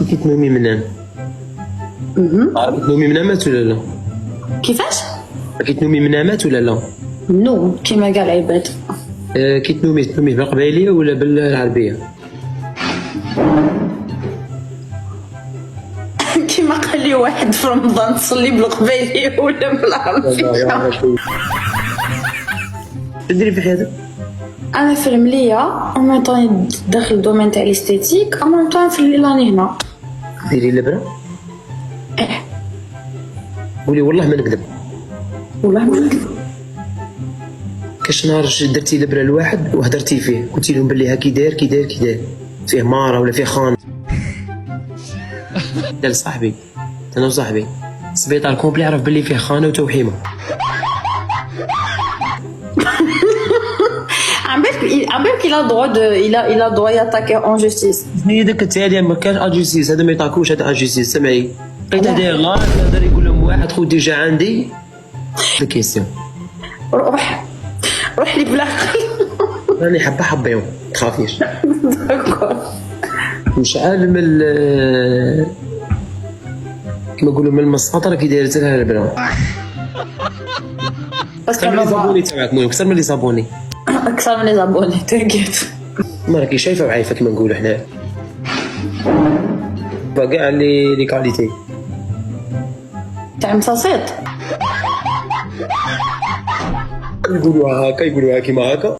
كي تنومي منام تنومي منامات ولا لا؟ كيفاش؟ كي تنومي منامات ولا لا؟ النوم كيما قال عباد. كي تنومي بالقبايليه ولا بالعربيه؟ كيما قال لي واحد في رمضان تصلي بالقبايليه ولا بالعربيه. تديري في حياتك؟ انا في المليه اون طون داخل الدومين تاع الاستيتيك اون طون في الليلاني هنا. ديري الابره؟ ايه قولي والله ما نكذب. والله ما نكذب. كاش نهار درتي الابره لواحد وهدرتي فيه قلتي لهم بلي ها كي داير كي داير كي داير فيه ماره ولا فيه خان. قال صاحبي انا وصاحبي السبيطار كومبلي عرف بلي فيه خانه وتوحيمه. عم بالك il a droit de il a droit d'attaquer en justice. هي ديك التاليه ما كانش اجيسيس هذا ما يطاكوش هذا اجيسيس. سمعي لقيت داير لا يقدر يقول لهم واحد خو ديجا عندي الكيسيون. روح لي بلا راني حبه حبيهم تخافيش. داكور. مشعل من كما نقولوا من المسطره كي دايرت لها البلا. اكثر من لي زابوني تاعك المهم اكثر من لي زابوني. اكثر من لي زابوني تاكيت. ما راكي شايفه وعايفه كما نقولوا حنا. كاع لي كاليتي تاع مصاصيط يقولوها هكا يقولوها كيما هكا.